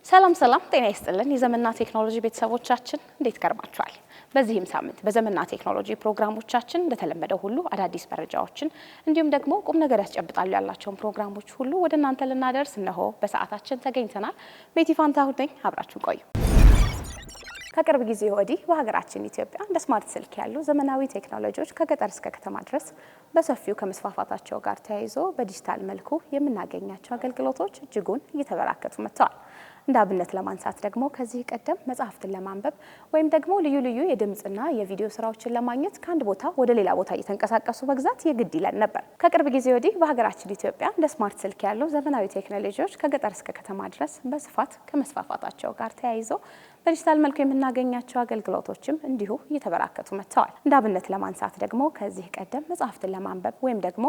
ሰላም ጤና ይስጥልን የዘመንና ቴክኖሎጂ ቤተሰቦቻችን እንዴት ከርማችኋል? በዚህም ሳምንት በዘመንና ቴክኖሎጂ ፕሮግራሞቻችን እንደተለመደው ሁሉ አዳዲስ መረጃዎችን እንዲሁም ደግሞ ቁም ነገር ያስጨብጣሉ ያላቸውን ፕሮግራሞች ሁሉ ወደ እናንተ ልናደርስ እነሆ በሰዓታችን ተገኝተናል። ሜቲ ፋንታሁን ነኝ፣ አብራችሁን ቆዩ። ከቅርብ ጊዜ ወዲህ በሀገራችን ኢትዮጵያ እንደ ስማርት ስልክ ያሉ ዘመናዊ ቴክኖሎጂዎች ከገጠር እስከ ከተማ ድረስ በሰፊው ከመስፋፋታቸው ጋር ተያይዞ በዲጂታል መልኩ የምናገኛቸው አገልግሎቶች እጅጉን እየተበራከቱ መጥተዋል። እንደ አብነት ለማንሳት ደግሞ ከዚህ ቀደም መጽሐፍትን ለማንበብ ወይም ደግሞ ልዩ ልዩ የድምጽና የቪዲዮ ስራዎችን ለማግኘት ከአንድ ቦታ ወደ ሌላ ቦታ እየተንቀሳቀሱ መግዛት የግድ ይለን ነበር። ከቅርብ ጊዜ ወዲህ በሀገራችን ኢትዮጵያ እንደ ስማርት ስልክ ያሉ ዘመናዊ ቴክኖሎጂዎች ከገጠር እስከ ከተማ ድረስ በስፋት ከመስፋፋታቸው ጋር ተያይዞ በዲጂታል መልኩ የምናገኛቸው አገልግሎቶችም እንዲሁ እየተበራከቱ መጥተዋል። እንደ አብነት ለማንሳት ደግሞ ከዚህ ቀደም መጽሐፍትን ለማንበብ ወይም ደግሞ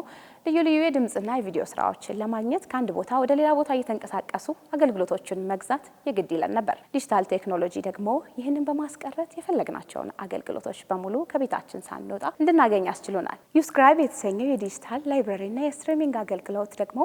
ልዩ ልዩ የድምጽና የቪዲዮ ስራዎችን ለማግኘት ከአንድ ቦታ ወደ ሌላ ቦታ እየተንቀሳቀሱ አገልግሎቶችን መግዛት የግድ ይለን ነበር። ዲጂታል ቴክኖሎጂ ደግሞ ይህንን በማስቀረት የፈለግናቸውን አገልግሎቶች በሙሉ ከቤታችን ሳንወጣ እንድናገኝ አስችሎናል። ዩስክራይብ የተሰኘው የዲጂታል ላይብረሪና የስትሪሚንግ አገልግሎት ደግሞ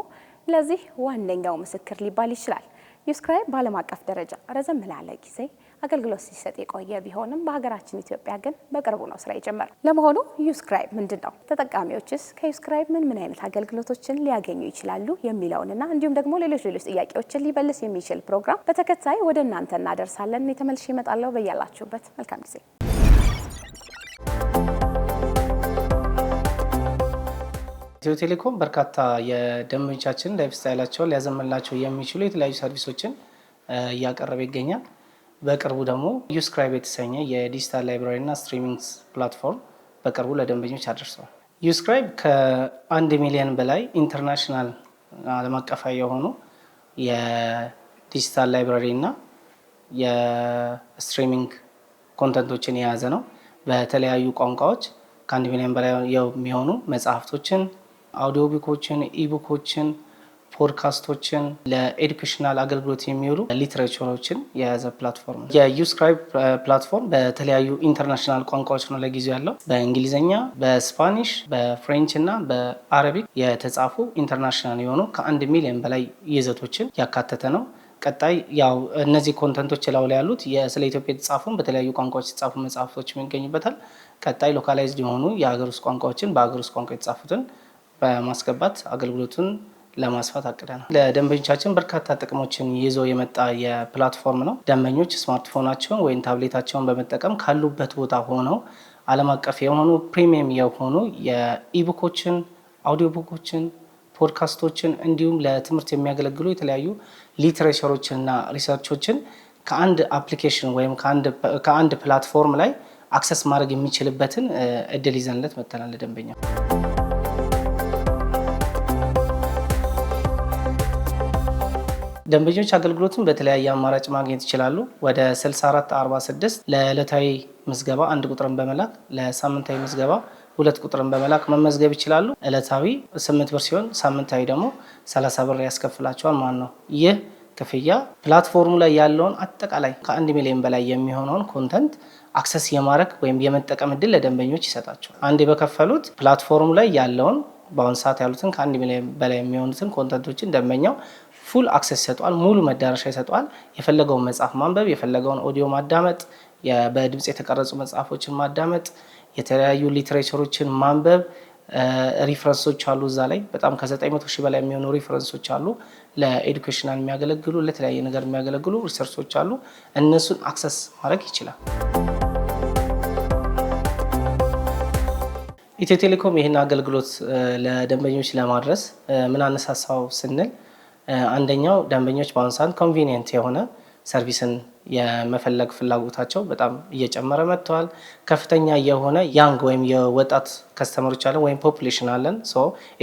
ለዚህ ዋነኛው ምስክር ሊባል ይችላል። ዩስክራይብ በዓለም አቀፍ ደረጃ ረዘም ላለ ጊዜ አገልግሎት ሲሰጥ የቆየ ቢሆንም በሀገራችን ኢትዮጵያ ግን በቅርቡ ነው ስራ የጀመረው። ለመሆኑ ዩስክራይብ ምንድን ነው? ተጠቃሚዎችስ ከዩስክራይብ ምን አይነት አገልግሎቶችን ሊያገኙ ይችላሉ የሚለውንና እንዲሁም ደግሞ ሌሎች ጥያቄዎችን ሊመልስ የሚችል ፕሮግራም በተከታይ ወደ እናንተ እናደርሳለን። ተመልሼ እመጣለሁ። በያላችሁበት መልካም ጊዜ። ኢትዮ ቴሌኮም በርካታ የደንበኞቻችን ላይፍ ስታይላቸውን ሊያዘመንላቸው የሚችሉ የተለያዩ ሰርቪሶችን እያቀረበ ይገኛል። በቅርቡ ደግሞ ዩስክራይብ የተሰኘ የዲጂታል ላይብራሪ እና ስትሪሚንግ ፕላትፎርም በቅርቡ ለደንበኞች አድርሰዋል። ዩስክራይብ ከ1 ሚሊዮን በላይ ኢንተርናሽናል ዓለም አቀፋዊ የሆኑ የዲጂታል ላይብራሪ እና የስትሪሚንግ ኮንተንቶችን የያዘ ነው። በተለያዩ ቋንቋዎች ከ1 ሚሊዮን በላይ የሚሆኑ መጽሐፍቶችን፣ አውዲዮ ቡኮችን፣ ኢቡኮችን፣ ፖድካስቶችን፣ ለኤዱኬሽናል አገልግሎት የሚውሉ ሊትሬቸሮችን የያዘ ፕላትፎርም ነው። የዩስክራይብ ፕላትፎርም በተለያዩ ኢንተርናሽናል ቋንቋዎች ነው ለጊዜው ያለው። በእንግሊዝኛ፣ በስፓኒሽ፣ በፍሬንች እና በአረቢክ የተጻፉ ኢንተርናሽናል የሆኑ ከ1 ሚሊዮን በላይ ይዘቶችን ያካተተ ነው። ቀጣይ ያው እነዚህ ኮንተንቶች ላው ላይ ያሉት ስለ ኢትዮጵያ የተጻፉ በተለያዩ ቋንቋዎች የተጻፉ መጽሐፍቶች ይገኙበታል። ቀጣይ ሎካላይዝድ የሆኑ የሀገር ውስጥ ቋንቋዎችን በሀገር ውስጥ ቋንቋ የተጻፉትን በማስገባት አገልግሎቱን ለማስፋት አቅደናል። ለደንበኞቻችን በርካታ ጥቅሞችን ይዞ የመጣ የፕላትፎርም ነው። ደንበኞች ስማርትፎናቸውን ወይም ታብሌታቸውን በመጠቀም ካሉበት ቦታ ሆነው ዓለም አቀፍ የሆኑ ፕሪሚየም የሆኑ የኢቡኮችን፣ አውዲዮ ቡኮችን፣ ፖድካስቶችን እንዲሁም ለትምህርት የሚያገለግሉ የተለያዩ ሊትሬቸሮችንና ሪሰርቾችን ከአንድ አፕሊኬሽን ወይም ከአንድ ፕላትፎርም ላይ አክሰስ ማድረግ የሚችልበትን እድል ይዘንለት መጥተናል ለደንበኛ። ደንበኞች አገልግሎቱን በተለያየ አማራጭ ማግኘት ይችላሉ። ወደ 6446 ለዕለታዊ ምዝገባ 1 ቁጥርን በመላክ ለሳምንታዊ ምዝገባ 2 ቁጥርን በመላክ መመዝገብ ይችላሉ። ዕለታዊ 8 ብር ሲሆን ሳምንታዊ ደግሞ 30 ብር ያስከፍላቸዋል ማለት ነው። ይህ ክፍያ ፕላትፎርሙ ላይ ያለውን አጠቃላይ ከ1 ሚሊዮን በላይ የሚሆነውን ኮንተንት አክሰስ የማድረግ ወይም የመጠቀም እድል ለደንበኞች ይሰጣቸዋል። አንዴ በከፈሉት ፕላትፎርሙ ላይ ያለውን በአሁኑ ሰዓት ያሉትን ከ1 ሚሊዮን በላይ የሚሆኑትን ኮንተንቶችን ደንበኛው ፉል አክሰስ ይሰጠዋል፣ ሙሉ መዳረሻ ይሰጠዋል። የፈለገውን መጽሐፍ ማንበብ፣ የፈለገውን ኦዲዮ ማዳመጥ፣ በድምጽ የተቀረጹ መጽሐፎችን ማዳመጥ፣ የተለያዩ ሊትሬቸሮችን ማንበብ፣ ሪፈረንሶች አሉ እዛ ላይ በጣም ከ900 ሺህ በላይ የሚሆኑ ሪፈረንሶች አሉ። ለኤዱኬሽናል የሚያገለግሉ ለተለያየ ነገር የሚያገለግሉ ሪሰርቾች አሉ። እነሱን አክሰስ ማድረግ ይችላል። ኢትዮ ቴሌኮም ይህን አገልግሎት ለደንበኞች ለማድረስ ምን አነሳሳው ስንል አንደኛው ደንበኞች በአሁኑ ሰዓት ኮንቪኒየንት የሆነ ሰርቪስን የመፈለግ ፍላጎታቸው በጣም እየጨመረ መጥተዋል። ከፍተኛ የሆነ ያንግ ወይም የወጣት ከስተመሮች አለን ወይም ፖፑሌሽን አለን።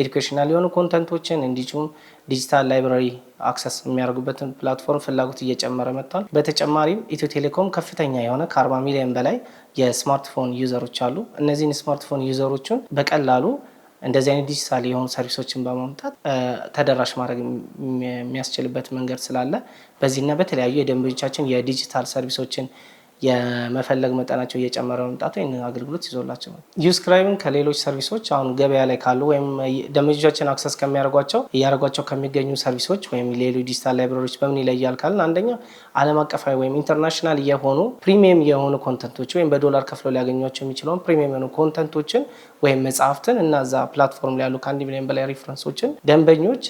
ኤዱኬሽናል የሆኑ ኮንተንቶችን እንዲሁም ዲጂታል ላይብራሪ አክሰስ የሚያደርጉበትን ፕላትፎርም ፍላጎት እየጨመረ መጥተዋል። በተጨማሪም ኢትዮ ቴሌኮም ከፍተኛ የሆነ ከ40 ሚሊዮን በላይ የስማርትፎን ዩዘሮች አሉ። እነዚህን ስማርትፎን ዩዘሮችን በቀላሉ እንደዚህ አይነት ዲጂታል የሆኑ ሰርቪሶችን በማምጣት ተደራሽ ማድረግ የሚያስችልበት መንገድ ስላለ በዚህና በተለያዩ የደንበኞቻችን የዲጂታል ሰርቪሶችን የመፈለግ መጠናቸው እየጨመረ መምጣቱ ይህንን አገልግሎት ይዞላቸው ዩስክራይብን ከሌሎች ሰርቪሶች አሁን ገበያ ላይ ካሉ ወይም ደንበኞቻችን አክሰስ እያደረጓቸው ከሚገኙ ሰርቪሶች ወይም ሌሎች ዲጂታል ላይብራሪዎች በምን ይለያል ካልን አንደኛ ዓለም አቀፋዊ ወይም ኢንተርናሽናል የሆኑ ፕሪሚየም የሆኑ ኮንተንቶች ወይም በዶላር ከፍለው ሊያገኟቸው የሚችለውን ፕሪሚየም የሆኑ ኮንተንቶችን ወይም መጽሐፍትን እና እዛ ፕላትፎርም ላይ ያሉ ከ1 ሚሊዮን በላይ ሪፍረንሶችን ደንበኞች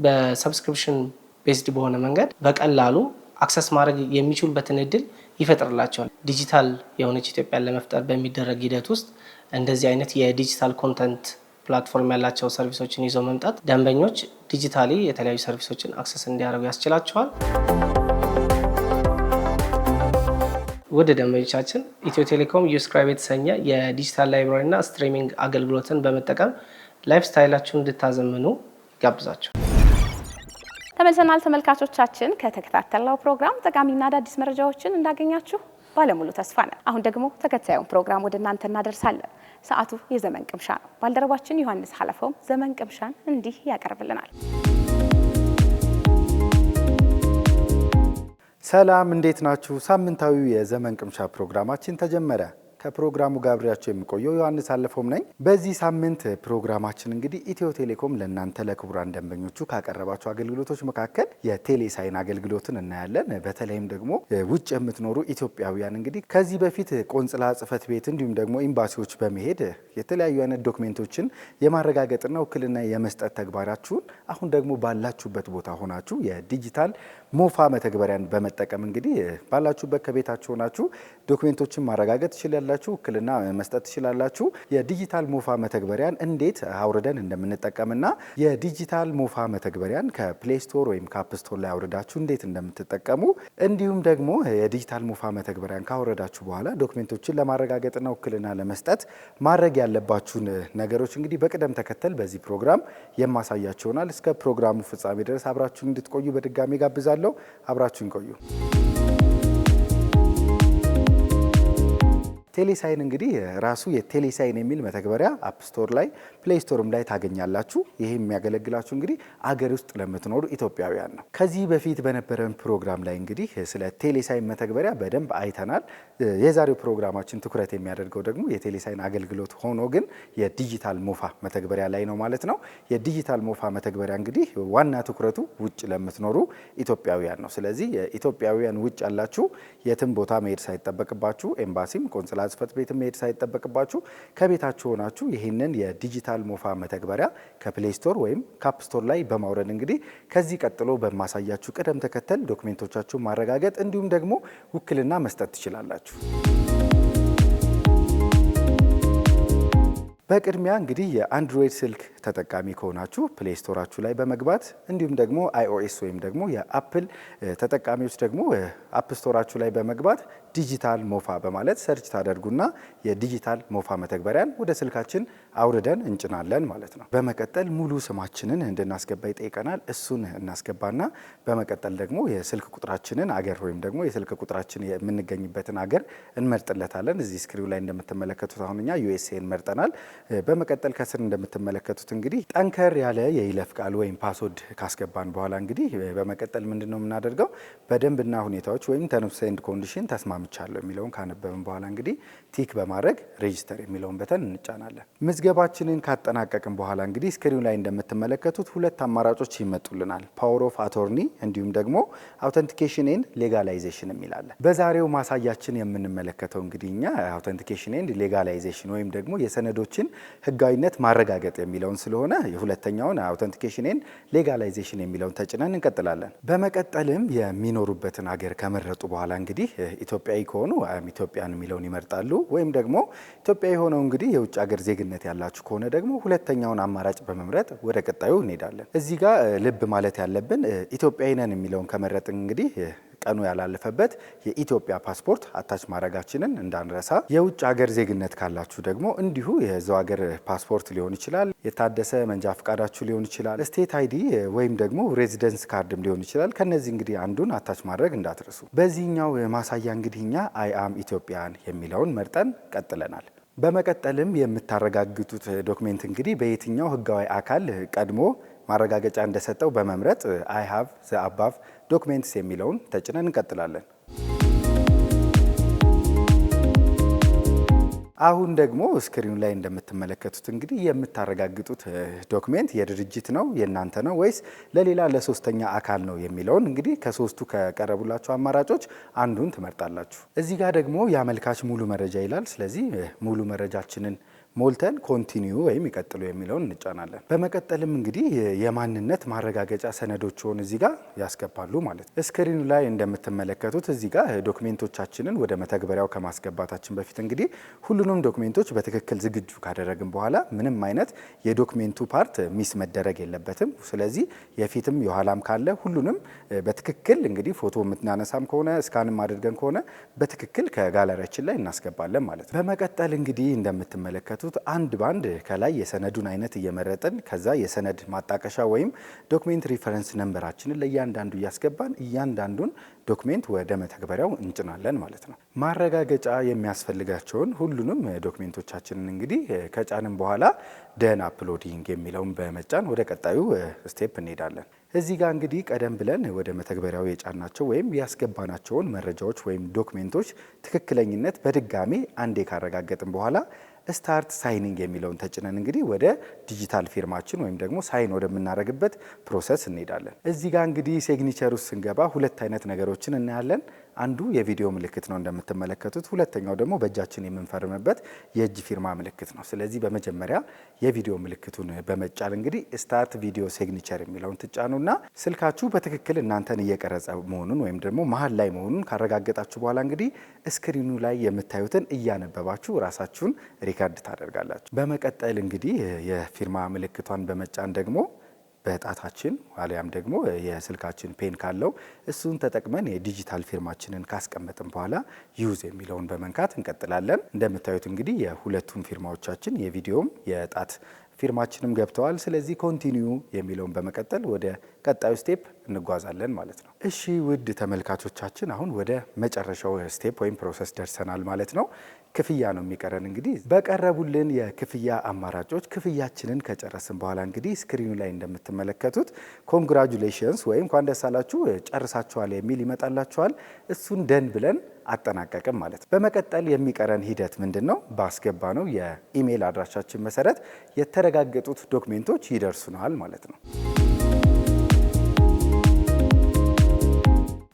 በሰብስክሪፕሽን ቤዝድ በሆነ መንገድ በቀላሉ አክሰስ ማድረግ የሚችሉበትን እድል ይፈጥርላቸዋል። ዲጂታል የሆነች ኢትዮጵያን ለመፍጠር በሚደረግ ሂደት ውስጥ እንደዚህ አይነት የዲጂታል ኮንተንት ፕላትፎርም ያላቸው ሰርቪሶችን ይዘው መምጣት ደንበኞች ዲጂታሊ የተለያዩ ሰርቪሶችን አክሰስ እንዲያደርጉ ያስችላቸዋል። ወደ ደንበኞቻችን ኢትዮ ቴሌኮም ዩስክራይብ የተሰኘ የዲጂታል ላይብራሪ እና ስትሪሚንግ አገልግሎትን በመጠቀም ላይፍ ስታይላችሁን እንድታዘምኑ ጋብዛቸው። ተመልሰናል ተመልካቾቻችን። ከተከታተልነው ፕሮግራም ጠቃሚና አዳዲስ መረጃዎችን እንዳገኛችሁ ባለሙሉ ተስፋ ነን። አሁን ደግሞ ተከታዩን ፕሮግራም ወደ እናንተ እናደርሳለን። ሰዓቱ የዘመን ቅምሻ ነው። ባልደረባችን ዮሐንስ ሀለፈውም ዘመን ቅምሻን እንዲህ ያቀርብልናል። ሰላም፣ እንዴት ናችሁ? ሳምንታዊው የዘመን ቅምሻ ፕሮግራማችን ተጀመረ። ከፕሮግራሙ ጋር አብሬያችሁ የምቆየው ዮሐንስ አለፈውም ነኝ። በዚህ ሳምንት ፕሮግራማችን እንግዲህ ኢትዮ ቴሌኮም ለእናንተ ለክቡራን ደንበኞቹ ካቀረባቸው አገልግሎቶች መካከል የቴሌሳይን አገልግሎትን እናያለን። በተለይም ደግሞ ውጭ የምትኖሩ ኢትዮጵያውያን እንግዲህ ከዚህ በፊት ቆንጽላ ጽሕፈት ቤት እንዲሁም ደግሞ ኤምባሲዎች በመሄድ የተለያዩ አይነት ዶክሜንቶችን የማረጋገጥና ውክልና የመስጠት ተግባራችሁን አሁን ደግሞ ባላችሁበት ቦታ ሆናችሁ የዲጂታል ሞፋ መተግበሪያን በመጠቀም እንግዲህ ባላችሁበት ከቤታችሁ ሆናችሁ ዶክሜንቶችን ማረጋገጥ ትችላላችሁ፣ ውክልና መስጠት ትችላላችሁ። የዲጂታል ሞፋ መተግበሪያን እንዴት አውርደን እንደምንጠቀምና የዲጂታል ሞፋ መተግበሪያን ከፕሌይ ስቶር ወይም ከአፕ ስቶር ላይ አውርዳችሁ እንዴት እንደምትጠቀሙ እንዲሁም ደግሞ የዲጂታል ሞፋ መተግበሪያን ካወረዳችሁ በኋላ ዶክሜንቶችን ለማረጋገጥና ውክልና ለመስጠት ማድረግ ያለባችሁን ነገሮች እንግዲህ በቅደም ተከተል በዚህ ፕሮግራም የማሳያችሁ ይሆናል። እስከ ፕሮግራሙ ፍጻሜ ድረስ አብራችሁ እንድትቆዩ በድጋሚ ጋብዛለሁ። አብራችሁን ቆዩ። ቴሌሳይን እንግዲህ ራሱ የቴሌሳይን የሚል መተግበሪያ አፕ ስቶር ላይ ፕሌይ ስቶርም ላይ ታገኛላችሁ። ይሄ የሚያገለግላችሁ እንግዲህ አገር ውስጥ ለምትኖሩ ኢትዮጵያውያን ነው። ከዚህ በፊት በነበረን ፕሮግራም ላይ እንግዲህ ስለ ቴሌሳይን መተግበሪያ በደንብ አይተናል። የዛሬው ፕሮግራማችን ትኩረት የሚያደርገው ደግሞ የቴሌሳይን አገልግሎት ሆኖ ግን የዲጂታል ሞፋ መተግበሪያ ላይ ነው ማለት ነው። የዲጂታል ሞፋ መተግበሪያ እንግዲህ ዋና ትኩረቱ ውጭ ለምትኖሩ ኢትዮጵያውያን ነው። ስለዚህ የኢትዮጵያውያን ውጭ ያላችሁ የትም ቦታ መሄድ ሳይጠበቅባችሁ ኤምባሲም ቆንጽላ ጽሕፈት ቤት መሄድ ሳይጠበቅባችሁ ከቤታችሁ ሆናችሁ ይህንን የዲጂታል ሞፋ መተግበሪያ ከፕሌይ ስቶር ወይም ከአፕ ስቶር ላይ በማውረድ እንግዲህ ከዚህ ቀጥሎ በማሳያችሁ ቅደም ተከተል ዶክሜንቶቻችሁን ማረጋገጥ እንዲሁም ደግሞ ውክልና መስጠት ትችላላችሁ። በቅድሚያ እንግዲህ የአንድሮይድ ስልክ ተጠቃሚ ከሆናችሁ ፕሌይ ስቶራችሁ ላይ በመግባት እንዲሁም ደግሞ አይኦኤስ ወይም ደግሞ የአፕል ተጠቃሚዎች ደግሞ አፕ ስቶራችሁ ላይ በመግባት ዲጂታል ሞፋ በማለት ሰርች ታደርጉና የዲጂታል ሞፋ መተግበሪያን ወደ ስልካችን አውርደን እንጭናለን ማለት ነው። በመቀጠል ሙሉ ስማችንን እንድናስገባ ይጠይቀናል። እሱን እናስገባና በመቀጠል ደግሞ የስልክ ቁጥራችንን አገር ወይም ደግሞ የስልክ ቁጥራችን የምንገኝበትን አገር እንመርጥለታለን። እዚህ ስክሪኑ ላይ እንደምትመለከቱት አሁን እኛ ዩኤስኤን መርጠናል። በመቀጠል ከስር እንደምትመለከቱት እንግዲህ ጠንከር ያለ የይለፍ ቃል ወይም ፓስወርድ ካስገባን በኋላ እንግዲህ በመቀጠል ምንድነው የምናደርገው በደንብና ሁኔታዎች ወይም ተርምስ ኤንድ ኮንዲሽን ተስማምቻለሁ የሚለውን ካነበብን በኋላ እንግዲህ ቲክ በማድረግ ሬጂስተር የሚለውን በተን እንጫናለን። ምዝገባችንን ካጠናቀቅን በኋላ እንግዲህ ስክሪኑ ላይ እንደምትመለከቱት ሁለት አማራጮች ይመጡልናል። ፓወር ኦፍ አቶርኒ እንዲሁም ደግሞ አውተንቲኬሽን ኤንድ ሌጋላይዜሽን የሚላለን። በዛሬው ማሳያችን የምንመለከተው እንግዲህ እኛ አውተንቲኬሽን ኤንድ ሌጋላይዜሽን ወይም ደግሞ የሰነዶችን ህጋዊነት ማረጋገጥ የሚለውን ስለሆነ የሁለተኛውን አውተንቲኬሽን ኤንድ ሌጋላይዜሽን የሚለውን ተጭነን እንቀጥላለን። በመቀጠልም የሚኖሩበትን ሀገር ከመረጡ በኋላ እንግዲህ ኢትዮጵያዊ ከሆኑ ኢትዮጵያን የሚለውን ይመርጣሉ። ወይም ደግሞ ኢትዮጵያዊ ሆነው እንግዲህ የውጭ ሀገር ዜግነት ያላችሁ ከሆነ ደግሞ ሁለተኛውን አማራጭ በመምረጥ ወደ ቀጣዩ እንሄዳለን። እዚህ ጋር ልብ ማለት ያለብን ኢትዮጵያዊ ነን የሚለውን ከመረጥን እንግዲህ ቀኑ ያላለፈበት የኢትዮጵያ ፓስፖርት አታች ማድረጋችንን እንዳንረሳ። የውጭ ሀገር ዜግነት ካላችሁ ደግሞ እንዲሁ የዛው ሀገር ፓስፖርት ሊሆን ይችላል፣ የታደሰ መንጃ ፈቃዳችሁ ሊሆን ይችላል፣ ስቴት አይዲ ወይም ደግሞ ሬዚደንስ ካርድም ሊሆን ይችላል። ከነዚህ እንግዲህ አንዱን አታች ማድረግ እንዳትረሱ። በዚህኛው ማሳያ እንግዲህ እኛ አይ አም ኢትዮጵያን የሚለውን መርጠን ቀጥለናል። በመቀጠልም የምታረጋግጡት ዶክሜንት እንግዲህ በየትኛው ህጋዊ አካል ቀድሞ ማረጋገጫ እንደሰጠው በመምረጥ አይ ሃቭ ዘ አባቭ ዶክሜንትስ የሚለውን ተጭነን እንቀጥላለን። አሁን ደግሞ ስክሪኑ ላይ እንደምትመለከቱት እንግዲህ የምታረጋግጡት ዶክሜንት የድርጅት ነው የእናንተ ነው ወይስ ለሌላ ለሶስተኛ አካል ነው የሚለውን እንግዲህ ከሶስቱ ከቀረቡላችሁ አማራጮች አንዱን ትመርጣላችሁ። እዚህ ጋር ደግሞ የአመልካች ሙሉ መረጃ ይላል። ስለዚህ ሙሉ መረጃችንን ሞልተን ኮንቲኒዩ ወይም ይቀጥሉ የሚለውን እንጫናለን። በመቀጠልም እንግዲህ የማንነት ማረጋገጫ ሰነዶችን እዚህ ጋር ያስገባሉ ማለት ነው። ስክሪኑ ላይ እንደምትመለከቱት እዚህ ጋር ዶክሜንቶቻችንን ወደ መተግበሪያው ከማስገባታችን በፊት እንግዲህ ሁሉንም ዶክሜንቶች በትክክል ዝግጁ ካደረግን በኋላ ምንም አይነት የዶክሜንቱ ፓርት ሚስ መደረግ የለበትም። ስለዚህ የፊትም የኋላም ካለ ሁሉንም በትክክል እንግዲህ ፎቶ የምናነሳም ከሆነ ስካንም አድርገን ከሆነ በትክክል ከጋለሪያችን ላይ እናስገባለን ማለት ነው። በመቀጠል እንግዲህ እንደምትመለከቱት አንድ ባንድ ከላይ የሰነዱን አይነት እየመረጥን ከዛ የሰነድ ማጣቀሻ ወይም ዶክሜንት ሪፈረንስ ነምበራችንን ለእያንዳንዱ እያስገባን እያንዳንዱን ዶክሜንት ወደ መተግበሪያው እንጭናለን ማለት ነው። ማረጋገጫ የሚያስፈልጋቸውን ሁሉንም ዶክሜንቶቻችንን እንግዲህ ከጫንም በኋላ ደን አፕሎዲንግ የሚለውን በመጫን ወደ ቀጣዩ ስቴፕ እንሄዳለን። እዚህ ጋር እንግዲህ ቀደም ብለን ወደ መተግበሪያው የጫናቸው ወይም ያስገባናቸውን መረጃዎች ወይም ዶክሜንቶች ትክክለኝነት በድጋሚ አንዴ ካረጋገጥን በኋላ ስታርት ሳይኒንግ የሚለውን ተጭነን እንግዲህ ወደ ዲጂታል ፊርማችን ወይም ደግሞ ሳይን ወደምናደርግበት ፕሮሰስ እንሄዳለን። እዚህ ጋር እንግዲህ ሲግኒቸር ውስጥ ስንገባ ሁለት አይነት ነገሮችን እናያለን። አንዱ የቪዲዮ ምልክት ነው እንደምትመለከቱት፣ ሁለተኛው ደግሞ በእጃችን የምንፈርምበት የእጅ ፊርማ ምልክት ነው። ስለዚህ በመጀመሪያ የቪዲዮ ምልክቱን በመጫን እንግዲህ ስታርት ቪዲዮ ሲግኒቸር የሚለውን ትጫኑና ስልካችሁ በትክክል እናንተን እየቀረጸ መሆኑን ወይም ደግሞ መሀል ላይ መሆኑን ካረጋገጣችሁ በኋላ እንግዲህ ስክሪኑ ላይ የምታዩትን እያነበባችሁ ራሳችሁን ሪካርድ ታደርጋላችሁ። በመቀጠል እንግዲህ የፊርማ ምልክቷን በመጫን ደግሞ በጣታችን አሊያም ደግሞ የስልካችን ፔን ካለው እሱን ተጠቅመን የዲጂታል ፊርማችንን ካስቀመጥን በኋላ ዩዝ የሚለውን በመንካት እንቀጥላለን። እንደምታዩት እንግዲህ የሁለቱም ፊርማዎቻችን የቪዲዮም የጣት ፊርማችንም ገብተዋል። ስለዚህ ኮንቲኒዩ የሚለውን በመቀጠል ወደ ቀጣዩ ስቴፕ እንጓዛለን ማለት ነው። እሺ ውድ ተመልካቾቻችን አሁን ወደ መጨረሻው ስቴፕ ወይም ፕሮሰስ ደርሰናል ማለት ነው። ክፍያ ነው የሚቀረን። እንግዲህ በቀረቡልን የክፍያ አማራጮች ክፍያችንን ከጨረስን በኋላ እንግዲህ ስክሪኑ ላይ እንደምትመለከቱት ኮንግራጁሌሽንስ ወይም እንኳን ደስ አላችሁ ጨርሳችኋል የሚል ይመጣላችኋል። እሱን ደን ብለን አጠናቀቅም ማለት ነው። በመቀጠል የሚቀረን ሂደት ምንድን ነው? ባስገባ ነው የኢሜይል አድራሻችን መሰረት የተረጋገጡት ዶክሜንቶች ይደርሱናል ማለት ነው።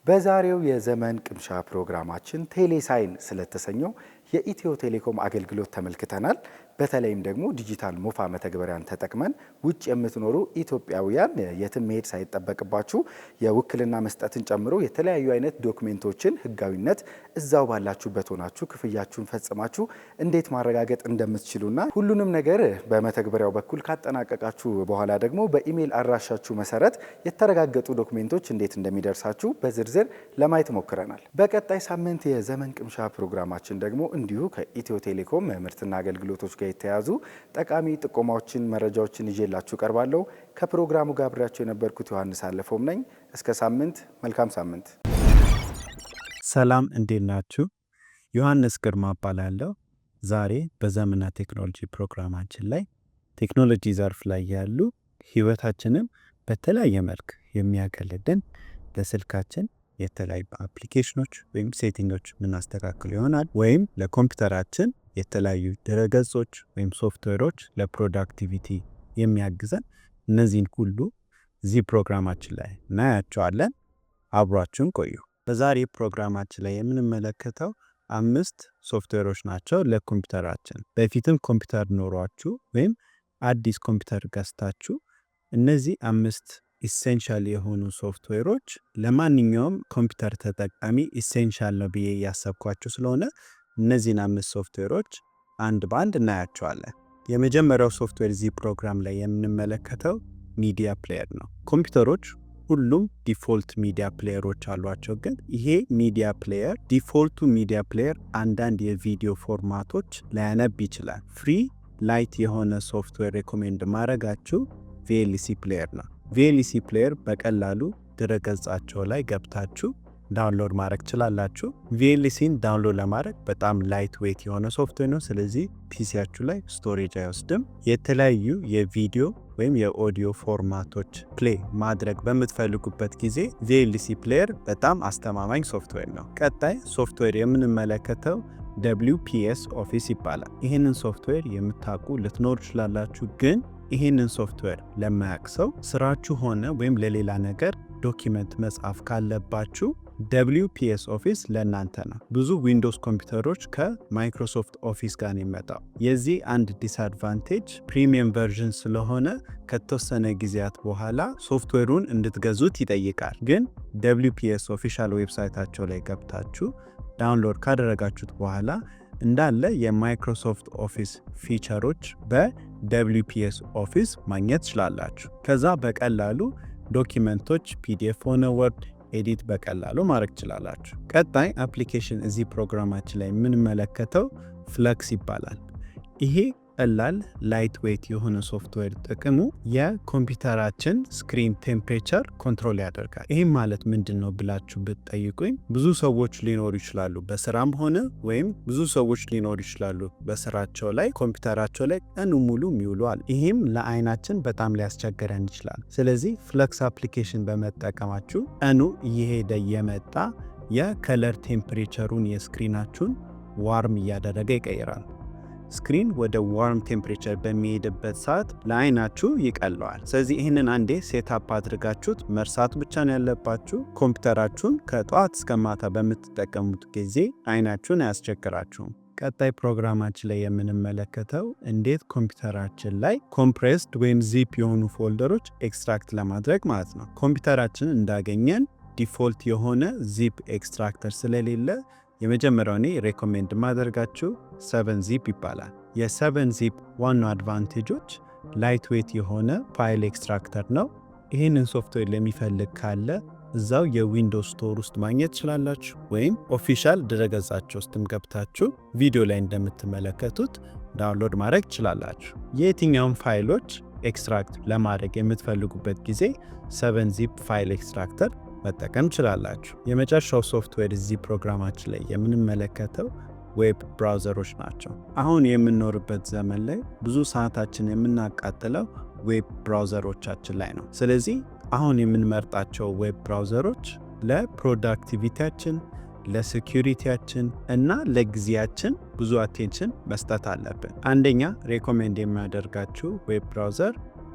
በዛሬው የዘመን ቅምሻ ፕሮግራማችን ቴሌሳይን ስለተሰኘው የኢትዮ ቴሌኮም አገልግሎት ተመልክተናል። በተለይም ደግሞ ዲጂታል ሞፋ መተግበሪያን ተጠቅመን ውጭ የምትኖሩ ኢትዮጵያውያን የትም መሄድ ሳይጠበቅባችሁ የውክልና መስጠትን ጨምሮ የተለያዩ አይነት ዶክሜንቶችን ህጋዊነት እዛው ባላችሁበት ሆናችሁ ክፍያችሁን ፈጽማችሁ እንዴት ማረጋገጥ እንደምትችሉና ሁሉንም ነገር በመተግበሪያው በኩል ካጠናቀቃችሁ በኋላ ደግሞ በኢሜይል አድራሻችሁ መሰረት የተረጋገጡ ዶክሜንቶች እንዴት እንደሚደርሳችሁ በዝርዝር ለማየት ሞክረናል። በቀጣይ ሳምንት የዘመን ቅምሻ ፕሮግራማችን ደግሞ እንዲሁ ከኢትዮ ቴሌኮም ምርትና አገልግሎቶች ጋር የተያዙ ጠቃሚ ጥቆማዎችን፣ መረጃዎችን ይዤላችሁ ቀርባለሁ። ከፕሮግራሙ ጋር አብሬያችሁ የነበርኩት ዮሐንስ አለፈውም ነኝ። እስከ ሳምንት፣ መልካም ሳምንት። ሰላም፣ እንዴት ናችሁ? ዮሐንስ ግርማ እባላለሁ። ዛሬ በዘመንና ቴክኖሎጂ ፕሮግራማችን ላይ ቴክኖሎጂ ዘርፍ ላይ ያሉ ህይወታችንን በተለያየ መልክ የሚያቀልልን ለስልካችን የተለያዩ አፕሊኬሽኖች ወይም ሴቲንጎች የምናስተካክሉ ይሆናል። ወይም ለኮምፒውተራችን የተለያዩ ድረገጾች ወይም ሶፍትዌሮች ለፕሮዳክቲቪቲ የሚያግዘን እነዚህን ሁሉ እዚህ ፕሮግራማችን ላይ እናያቸዋለን። አብሯችሁን ቆዩ። በዛሬ ፕሮግራማችን ላይ የምንመለከተው 5 ሶፍትዌሮች ናቸው ለኮምፒውተራችን። በፊትም ኮምፒውተር ኖሯችሁ ወይም አዲስ ኮምፒውተር ገዝታችሁ እነዚህ 5 ኢሴንሻል የሆኑ ሶፍትዌሮች ለማንኛውም ኮምፒውተር ተጠቃሚ ኢሴንሻል ነው ብዬ ያሰብኳችሁ ስለሆነ እነዚህን 5 ሶፍትዌሮች አንድ በአንድ እናያቸዋለን። የመጀመሪያው ሶፍትዌር እዚህ ፕሮግራም ላይ የምንመለከተው ሚዲያ ፕሌየር ነው። ኮምፒውተሮች ሁሉም ዲፎልት ሚዲያ ፕሌየሮች አሏቸው። ግን ይሄ ሚዲያ ፕሌየር ዲፎልቱ ሚዲያ ፕሌየር አንዳንድ የቪዲዮ ፎርማቶች ላያነብ ይችላል። ፍሪ ላይት የሆነ ሶፍትዌር ሬኮሜንድ ማድረጋችሁ ቪኤልሲ ፕሌየር ነው። ቪኤልሲ ፕሌየር በቀላሉ ድረገጻቸው ላይ ገብታችሁ ዳውንሎድ ማድረግ ችላላችሁ። ቪኤልሲን ዳውንሎድ ለማድረግ በጣም ላይት ዌት የሆነ ሶፍትዌር ነው። ስለዚህ ፒሲያችሁ ላይ ስቶሬጅ አይወስድም። የተለያዩ የቪዲዮ ወይም የኦዲዮ ፎርማቶች ፕሌይ ማድረግ በምትፈልጉበት ጊዜ ቪኤልሲ ፕሌየር በጣም አስተማማኝ ሶፍትዌር ነው። ቀጣይ ሶፍትዌር የምንመለከተው WPS ኦፊስ ይባላል። ይህንን ሶፍትዌር የምታውቁ ልትኖር ይችላላችሁ። ግን ይህንን ሶፍትዌር ለማያውቅ ሰው ስራችሁ ሆነ ወይም ለሌላ ነገር ዶኪመንት መጻፍ ካለባችሁ WPS ኦፊስ ለእናንተ ነው። ብዙ ዊንዶውስ ኮምፒውተሮች ከማይክሮሶፍት ኦፊስ ጋር የሚመጣው የዚህ አንድ ዲስአድቫንቴጅ ፕሪሚየም ቨርዥን ስለሆነ ከተወሰነ ጊዜያት በኋላ ሶፍትዌሩን እንድትገዙት ይጠይቃል። ግን WPS ኦፊሻል ዌብሳይታቸው ላይ ገብታችሁ ዳውንሎድ ካደረጋችሁት በኋላ እንዳለ የማይክሮሶፍት ኦፊስ ፊቸሮች በWPS ኦፊስ ማግኘት ትችላላችሁ። ከዛ በቀላሉ ዶኪመንቶች PDF ሆነ ወርድ ኤዲት በቀላሉ ማድረግ ትችላላችሁ። ቀጣይ አፕሊኬሽን እዚህ ፕሮግራማችን ላይ የምንመለከተው ፍለክስ ይባላል። ይሄ ቀላል ላይት ዌት የሆነ ሶፍትዌር ጥቅሙ የኮምፒውተራችን ስክሪን ቴምፕሬቸር ኮንትሮል ያደርጋል። ይህም ማለት ምንድን ነው ብላችሁ ብትጠይቁኝ ብዙ ሰዎች ሊኖሩ ይችላሉ በስራም ሆነ ወይም ብዙ ሰዎች ሊኖሩ ይችላሉ በስራቸው ላይ ኮምፒውተራቸው ላይ ቀኑ ሙሉ የሚውሏል። ይህም ለአይናችን በጣም ሊያስቸግረን ይችላል። ስለዚህ ፍለክስ አፕሊኬሽን በመጠቀማችሁ ቀኑ እየሄደ የመጣ የከለር ቴምፕሬቸሩን የስክሪናችሁን ዋርም እያደረገ ይቀይራል። ስክሪን ወደ ዋርም ቴምፕሬቸር በሚሄድበት ሰዓት ለአይናችሁ ይቀለዋል። ስለዚህ ይህንን አንዴ ሴታፕ አድርጋችሁት መርሳት ብቻ ነው ያለባችሁ። ኮምፒውተራችሁን ከጠዋት እስከ ማታ በምትጠቀሙት ጊዜ አይናችሁን አያስቸግራችሁም። ቀጣይ ፕሮግራማችን ላይ የምንመለከተው እንዴት ኮምፒውተራችን ላይ ኮምፕሬስድ ወይም ዚፕ የሆኑ ፎልደሮች ኤክስትራክት ለማድረግ ማለት ነው። ኮምፒውተራችን እንዳገኘን ዲፎልት የሆነ ዚፕ ኤክስትራክተር ስለሌለ የመጀመሪያው እኔ ሬኮሜንድ ማደርጋችሁ 7zip ይባላል። የ7zip ዋናው አድቫንቴጆች ላይት ዌት የሆነ ፋይል ኤክስትራክተር ነው። ይህንን ሶፍትዌር ለሚፈልግ ካለ እዛው የዊንዶውስ ስቶር ውስጥ ማግኘት ትችላላችሁ፣ ወይም ኦፊሻል ድረገጻቸው ውስጥም ገብታችሁ ቪዲዮ ላይ እንደምትመለከቱት ዳውንሎድ ማድረግ ትችላላችሁ። የየትኛውም ፋይሎች ኤክስትራክት ለማድረግ የምትፈልጉበት ጊዜ 7zip ፋይል ኤክስትራክተር መጠቀም ትችላላችሁ። የመጨረሻው ሶፍትዌር እዚህ ፕሮግራማችን ላይ የምንመለከተው ዌብ ብራውዘሮች ናቸው። አሁን የምንኖርበት ዘመን ላይ ብዙ ሰዓታችን የምናቃጥለው ዌብ ብራውዘሮቻችን ላይ ነው። ስለዚህ አሁን የምንመርጣቸው ዌብ ብራውዘሮች ለፕሮዳክቲቪቲያችን፣ ለሴኩሪቲያችን እና ለጊዜያችን ብዙ አቴንሽን መስጠት አለብን። አንደኛ ሬኮሜንድ የሚያደርጋችሁ ዌብ ብራውዘር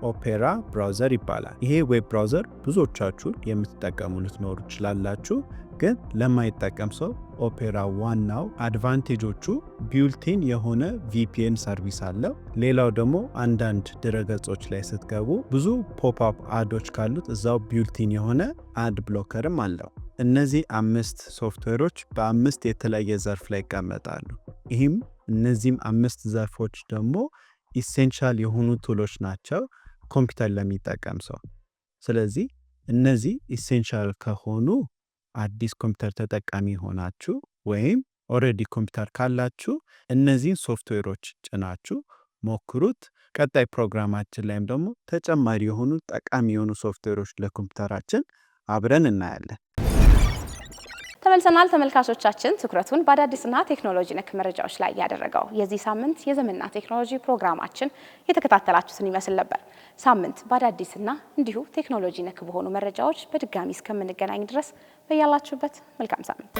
ኦፔራ ብራውዘር ይባላል። ይሄ ዌብ ብራውዘር ብዙዎቻችሁ የምትጠቀሙ ልትኖሩ ትችላላችሁ። ግን ለማይጠቀም ሰው ኦፔራ ዋናው አድቫንቴጆቹ ቢውልቲን የሆነ VPN ሰርቪስ አለው። ሌላው ደግሞ አንዳንድ ድረገጾች ላይ ስትገቡ ብዙ ፖፕአፕ አዶች ካሉት እዛው ቢውልቲን የሆነ አድ ብሎከርም አለው። እነዚህ 5 ሶፍትዌሮች በ5 የተለያየ ዘርፍ ላይ ይቀመጣሉ። ይህም እነዚህም 5 ዘርፎች ደግሞ ኢሴንሻል የሆኑ ቱሎች ናቸው ኮምፒውተር ለሚጠቀም ሰው። ስለዚህ እነዚህ ኢሴንሻል ከሆኑ አዲስ ኮምፒውተር ተጠቃሚ ሆናችሁ ወይም ኦልሬዲ ኮምፒውተር ካላችሁ እነዚህን ሶፍትዌሮች ጭናችሁ ሞክሩት። ቀጣይ ፕሮግራማችን ላይም ደግሞ ተጨማሪ የሆኑ ጠቃሚ የሆኑ ሶፍትዌሮች ለኮምፒውተራችን አብረን እናያለን። ተመልሰናል ተመልካቾቻችን። ትኩረቱን በአዳዲስና ቴክኖሎጂ ነክ መረጃዎች ላይ ያደረገው የዚህ ሳምንት የዘመንና ቴክኖሎጂ ፕሮግራማችን የተከታተላችሁትን ይመስል ነበር። ሳምንት በአዳዲስና እንዲሁ ቴክኖሎጂ ነክ በሆኑ መረጃዎች በድጋሚ እስከምንገናኝ ድረስ በያላችሁበት መልካም ሳምንት